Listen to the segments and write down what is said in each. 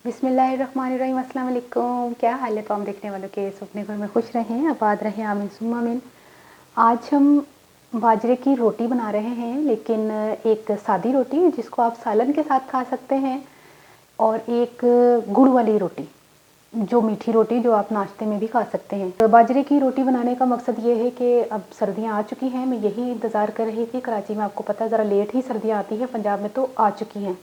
बिस्मिल्लाहिर्रहमानिर्रहीम, अस्सलाम वालेकुम। क्या हाल है तमाम देखने वालों के? अपने घर में खुश रहें, आबाद रहें, आमीन सुम्मा आमीन। आज हम बाजरे की रोटी बना रहे हैं, लेकिन एक सादी रोटी जिसको आप सालन के साथ खा सकते हैं, और एक गुड़ वाली रोटी, जो मीठी रोटी जो आप नाश्ते में भी खा सकते हैं। तो बाजरे की रोटी बनाने का मकसद ये है कि अब सर्दियाँ आ चुकी हैं, मैं यही इंतज़ार कर रही थी। कराची में आपको पता है ज़रा लेट ही सर्दियाँ आती हैं, पंजाब में तो आ चुकी हैं।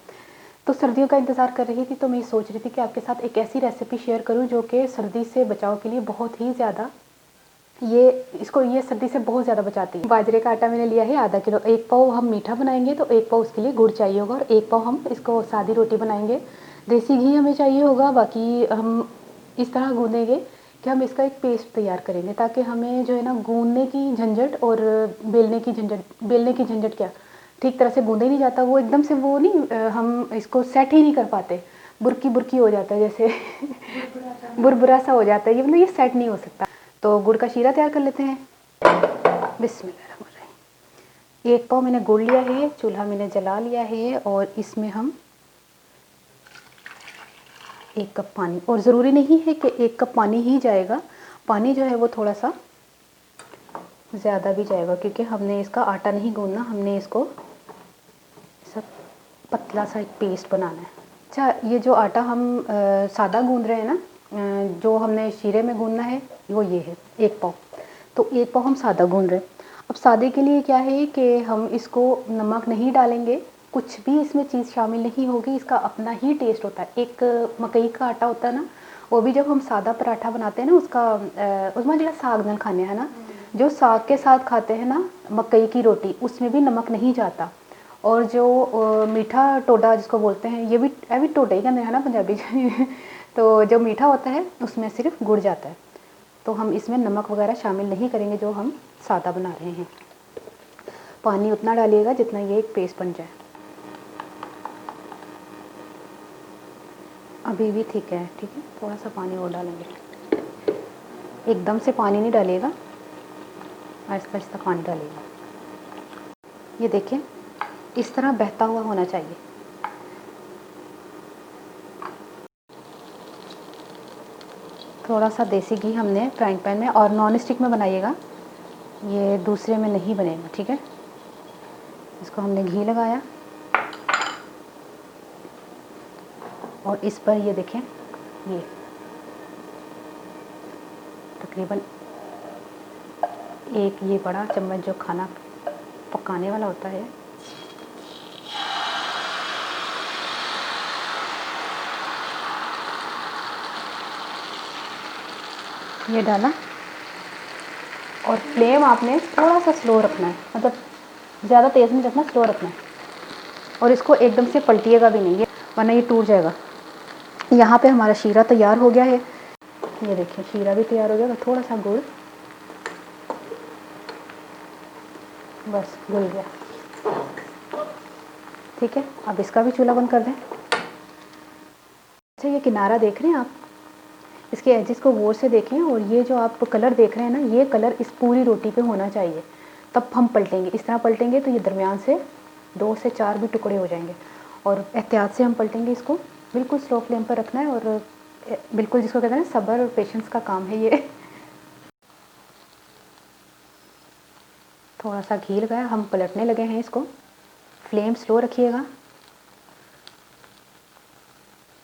तो सर्दियों का इंतज़ार कर रही थी, तो मैं सोच रही थी कि आपके साथ एक ऐसी रेसिपी शेयर करूं जो कि सर्दी से बचाव के लिए बहुत ही ज़्यादा ये सर्दी से बहुत ज़्यादा बचाती है। बाजरे का आटा मैंने लिया है आधा किलो। एक पाव हम मीठा बनाएंगे तो एक पाव उसके लिए गुड़ चाहिए होगा, और एक पाव हम इसको सादी रोटी बनाएंगे। देसी घी हमें चाहिए होगा। बाकी हम इस तरह गूँधेंगे कि हम इसका एक पेस्ट तैयार करेंगे, ताकि हमें जो है ना गूँधने की झंझट और बेलने की झंझट क्या, ठीक तरह से गूँधा ही नहीं जाता वो, एकदम से वो नहीं, हम इसको सेट ही नहीं कर पाते, बुरकी बुरकी हो जाता है जैसे बुरबुरा सा हो जाता है ये, मतलब ये सेट नहीं हो सकता। तो गुड़ का शीरा तैयार कर लेते हैं। बिस्मिल्लाह। एक पाव मैंने गुड़ लिया है, चूल्हा मैंने जला लिया है, और इसमें हम 1 कप पानी, और ज़रूरी नहीं है कि 1 कप पानी ही जाएगा, पानी जो है वो थोड़ा सा ज़्यादा भी जाएगा, क्योंकि हमने इसका आटा नहीं गूँधना, हमने इसको सब पतला सा एक पेस्ट बनाना है। अच्छा, ये जो आटा हम सादा गूँध रहे हैं ना, जो हमने शीरे में गूँधना है वो ये है 1 पाव। तो 1 पाव हम सादा गूँध रहे हैं। अब सादे के लिए क्या है कि हम इसको नमक नहीं डालेंगे, कुछ भी इसमें चीज़ शामिल नहीं होगी, इसका अपना ही टेस्ट होता है। एक मकई का आटा होता है ना, वो भी जब हम सादा पराठा बनाते हैं ना, उसमें जो साग नाल खाने हैं ना, जो साग के साथ खाते हैं ना मकई की रोटी, उसमें भी नमक नहीं जाता। और जो मीठा टोडा जिसको बोलते हैं, ये भी टोडा ही कहते हैं ना पंजाबी तो जो मीठा होता है उसमें सिर्फ गुड़ जाता है। तो हम इसमें नमक वगैरह शामिल नहीं करेंगे जो हम सादा बना रहे हैं। पानी उतना डालिएगा जितना ये एक पेस्ट बन जाए। अभी भी ठीक है, थोड़ा सा पानी और डालेंगे, एकदम से पानी नहीं डालिएगा, आहिस्ता आहिस्ता पानी डालिएगा। ये देखिए, इस तरह बहता हुआ होना चाहिए। थोड़ा सा देसी घी हमने फ्राइंग पैन में, और नॉन स्टिक में बनाइएगा, ये दूसरे में नहीं बनेगा, ठीक है। इसको हमने घी लगाया, और इस पर ये देखें, ये तकरीबन एक ये बड़ा चम्मच जो खाना पकाने वाला होता है, ये डाला। और फ्लेम आपने थोड़ा सा स्लो रखना है, मतलब ज़्यादा तेज़ नहीं रखना, स्लो रखना है। और इसको एकदम से पलटिएगा भी नहीं, वरना ये टूट जाएगा। यहाँ पे हमारा शीरा तैयार हो गया है, ये देखिए शीरा भी तैयार हो गया। तो थोड़ा सा गुड़, बस घुल गया, ठीक है। अब इसका भी चूल्हा बंद कर दें। अच्छा, ये किनारा देख रहे हैं आप, इसके एजेस को गौर से देखें, और ये जो आप कलर देख रहे हैं ना, ये कलर इस पूरी रोटी पे होना चाहिए, तब हम पलटेंगे। इस तरह पलटेंगे तो ये दरमियान से 2 से 4 भी टुकड़े हो जाएंगे। और एहतियात से हम पलटेंगे, इसको बिल्कुल स्लो फ्लेम पर रखना है, और बिल्कुल जिसको कहते हैं ना सब्र और पेशेंस का काम है ये। थोड़ा सा घी लगाया, हम पलटने लगे हैं इसको। फ्लेम स्लो रखिएगा,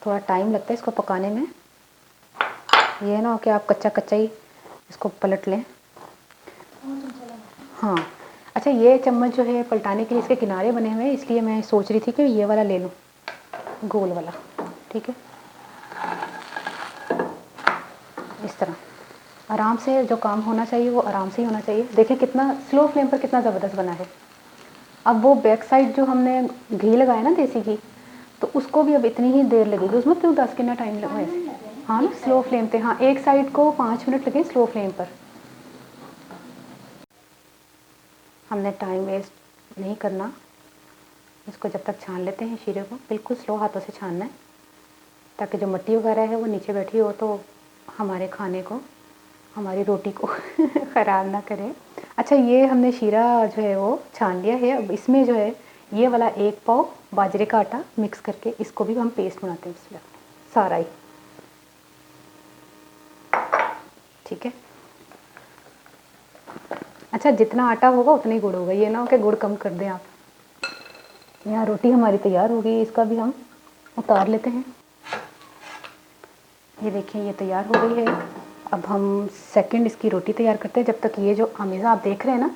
थोड़ा टाइम लगता है इसको पकाने में, ये ना हो कि आप कच्चा कच्चा ही इसको पलट लें। हाँ, अच्छा, ये चम्मच जो है पलटाने के लिए इसके किनारे बने हुए हैं, इसलिए मैं सोच रही थी कि ये वाला ले लूँ, गोल वाला, ठीक है। इस तरह आराम से जो काम होना चाहिए वो आराम से ही होना चाहिए। देखिए कितना स्लो फ्लेम पर कितना ज़बरदस्त बना है। अब वो बैक साइड जो हमने घी लगाया ना, देसी घी, तो उसको भी अब इतनी ही देर लगेगी, उसमें क्यों 10 कितना टाइम लगा ऐसे। हाँ ना, स्लो फ्लेम पे, हाँ, एक साइड को 5 मिनट लगे स्लो फ्लेम पर। हमने टाइम वेस्ट नहीं करना, इसको जब तक छान लेते हैं शीरे को, बिल्कुल स्लो हाथों से छानना है, ताकि जो मिट्टी वगैरह है वो नीचे बैठी हो तो हमारे खाने को, हमारी रोटी को ख़राब ना करे। अच्छा, ये हमने शीरा जो है वो छान लिया है। अब इसमें जो है ये वाला 1 पाव बाजरे का आटा मिक्स करके इसको भी हम पेस्ट बनाते हैं। इसमें सारा ही, ठीक है। अच्छा, जितना आटा होगा उतना ही गुड़ होगा, ये ना हो कि गुड़ कम कर दें आप। यहाँ रोटी हमारी तैयार हो गई, इसका भी हम उतार लेते हैं। ये देखिए ये तैयार हो गई है। अब हम सेकंड इसकी रोटी तैयार करते हैं। जब तक ये जो अमेज़ा आप देख रहे हैं ना,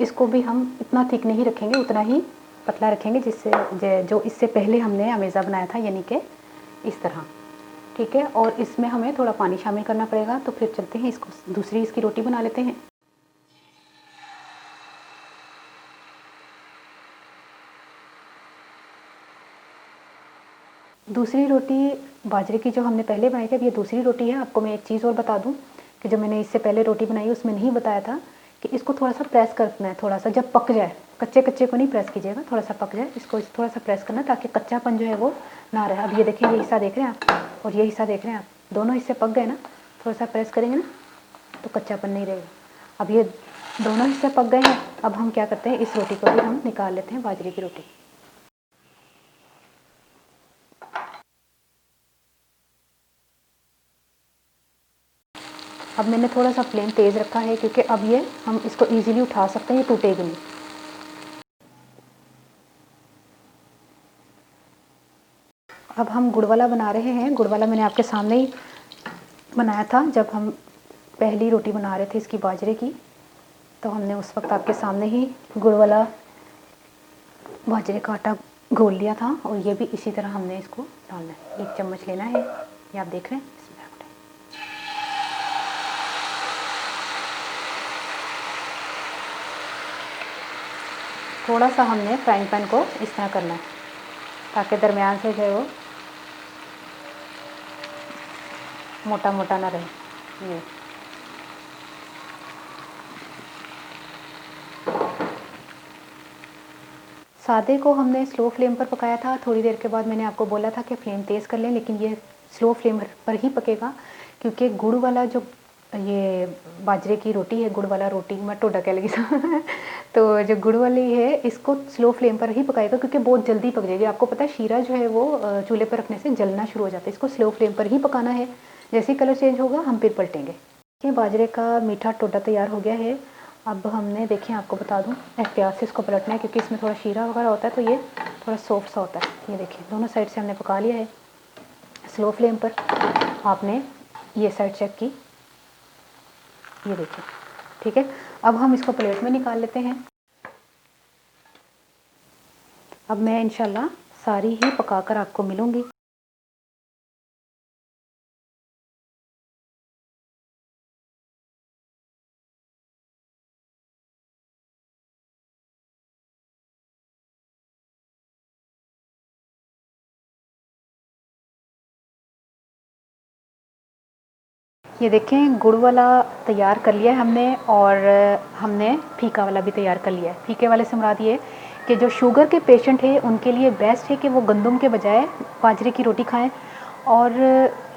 इसको भी हम इतना थिक नहीं रखेंगे, उतना ही पतला रखेंगे जिससे जो इससे पहले हमने अमेज़ा बनाया था, यानी कि इस तरह, ठीक है। और इसमें हमें थोड़ा पानी शामिल करना पड़ेगा। तो फिर चलते हैं, इसको दूसरी इसकी रोटी बना लेते हैं। दूसरी रोटी बाजरे की जो हमने पहले बनाई थी, अब ये दूसरी रोटी है। आपको मैं एक चीज़ और बता दूं कि जो मैंने इससे पहले रोटी बनाई उसमें नहीं बताया था कि इसको थोड़ा सा प्रेस करना है, थोड़ा सा जब पक जाए, कच्चे कच्चे को नहीं प्रेस कीजिएगा, थोड़ा सा पक जाए इसको थोड़ा सा प्रेस करना, ताकि कच्चापन जो है वो ना रहे। अब ये देखिए, ये हिस्सा देख रहे हैं आप और ये हिस्सा देख रहे हैं आप, दोनों हिस्से पक गए ना। थोड़ा सा प्रेस करेंगे ना तो कच्चापन नहीं रहेगा। अब ये दोनों हिस्से पक गए हैं। अब हम क्या करते हैं, इस रोटी को भी हम निकाल लेते हैं, बाजरे की रोटी। अब मैंने थोड़ा सा फ्लेम तेज़ रखा है, क्योंकि अब ये हम इसको इजीली उठा सकते हैं, ये टूटेगी नहीं। अब हम गुड़ वाला बना रहे हैं। गुड़ वाला मैंने आपके सामने ही बनाया था, जब हम पहली रोटी बना रहे थे इसकी बाजरे की, तो हमने उस वक्त आपके सामने ही गुड़ वाला बाजरे का आटा घोल लिया था। और ये भी इसी तरह हमने इसको डालना है। 1 चम्मच लेना है, ये आप देख रहे हैं। थोड़ा सा हमने फ्राइंग पैन को इस तरह करना है, ताकि दरमियान से जो है वो मोटा मोटा ना रहे। ये सादे को हमने स्लो फ्लेम पर पकाया था। थोड़ी देर के बाद मैंने आपको बोला था कि फ्लेम तेज़ कर लें, लेकिन ये स्लो फ्लेम पर ही पकेगा, क्योंकि गुड़ वाला जो ये बाजरे की रोटी है, गुड़ वाला रोटी, मैं टोडा कह लगी तो जो गुड़ वाली है इसको स्लो फ्लेम पर ही पकाएगा, क्योंकि बहुत जल्दी पक जाएगी। आपको पता है शीरा जो है वो चूल्हे पर रखने से जलना शुरू हो जाता है। इसको स्लो फ्लेम पर ही पकाना है। जैसे ही कलर चेंज होगा हम फिर पलटेंगे। ये बाजरे का मीठा टोडा तैयार हो गया है। अब हमने देखें, आपको बता दूं, एहतियात से इसको पलटना है, क्योंकि इसमें थोड़ा शीरा वगैरह होता है, तो ये थोड़ा सॉफ्ट सा होता है। ये देखिए, दोनों साइड से हमने पका लिया है स्लो फ्लेम पर। आपने ये साइड चेक की, ये देखिए, ठीक है। अब हम इसको प्लेट में निकाल लेते हैं। अब मैं इंशाल्लाह सारी ही पकाकर आपको मिलूँगी। ये देखें, गुड़ वाला तैयार कर लिया है हमने, और हमने फीका वाला भी तैयार कर लिया है। फीके वाले से मुराद ये कि जो शुगर के पेशेंट हैं उनके लिए बेस्ट है कि वो गंदम के बजाय बाजरे की रोटी खाएं। और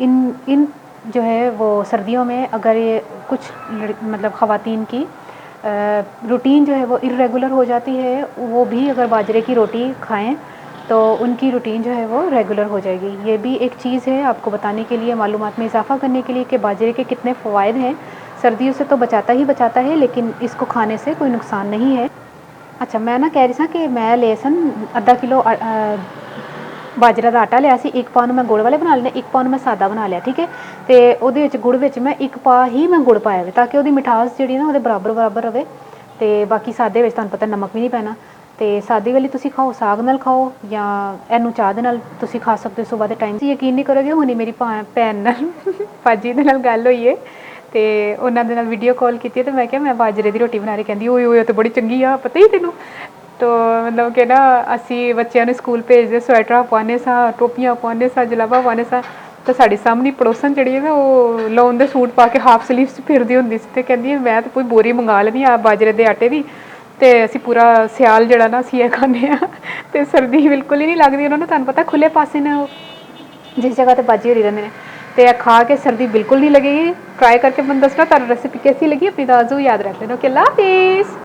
इन इन जो है वो सर्दियों में अगर ये कुछ मतलब ख़वातीन की रूटीन जो है वो इर्रेगुलर हो जाती है, वो भी अगर बाजरे की रोटी खाएं तो उनकी रूटीन जो है वो रेगुलर हो जाएगी। ये भी एक चीज़ है आपको बताने के लिए, मालूमात में इजाफ़ा करने के लिए कि बाजरे के कितने फ़वाइद हैं। सर्दियों से तो बचाता ही बचाता है, लेकिन इसको खाने से कोई नुकसान नहीं है। अच्छा, मैं ना कह रही था कि मैं लेसन आधा किलो बाजरा का आटा लिया सी। 1 पाव मैं गुड़ वाले बना लेने, 1 पाव मैं सादा बना लिया, ठीक है। तो ਉਹਦੇ ਵਿੱਚ गुड़ ਵਿੱਚ मैं 1 पा ही मैं गुड़ पाया, ताकि ਉਹਦੀ मिठास ਜਿਹੜੀ ना ਉਹਦੇ बराबर बराबर रहे। तो बाकी सादे ਵਿੱਚ ਤੁਹਾਨੂੰ पता नमक भी नहीं पैना। तो सादी वाली तुसी खाओ, साग नाल खाओ, या ਇਹਨੂੰ ਚਾਹ ਦੇ ਨਾਲ ਤੁਸੀਂ ਖਾ ਸਕਦੇ ਹੋ सुबह के टाइम। ਤੁਸੀਂ ਯਕੀਨ नहीं करोगे, ਹੁਣੀ ਮੇਰੀ ਭੈਣ ਨਾਲ ਭਾਜੀ ਦੇ ਨਾਲ ਗੱਲ ਹੋਈ ਹੈ, ਤੇ ਉਹਨਾਂ ਦੇ ਨਾਲ ਵੀਡੀਓ ਕਾਲ ਕੀਤੀ ਤੇ ਮੈਂ ਕਿਹਾ ਮੈਂ ਬਾਜਰੇ ਦੀ ਰੋਟੀ ਬਣਾ ਰਹੀ। ਕਹਿੰਦੀ ਓਏ ਓਏ, ਤੇ ਬੜੀ ਚੰਗੀ ਆ, ਪਤਾ ਹੀ ਤੈਨੂੰ। तो मतलब कि ना असी बच्चों स्कूल भेजते, स्वेटर पाने सा, टोपियां पाने सा, जलाबा पाने सा। तो साड़ी सामने पड़ोसन जी है ना, वो लॉन के सूट पा के हाफ स्लीव्स फिरदी होंदी सी, ते कहंदी मैं तो कोई बोरी मंगा लैनी आ बाजरे के आटे की, तो असी पूरा सियाल जड़ा ना असी खाने तो सर्दी बिल्कुल ही नहीं लगती उन्होंने। तुहानूं पता खुले पासे ने जिस जगह पर बाजी हो रही रहंदे ने, तो खा के सर्दी बिल्कुल नहीं लगेगी। ट्राई करके मैं दसना तुहानूं रेसिपी कैसी लगी, अपनी दाजू याद रख लेना। ओके, अल्लाह हाफिज़।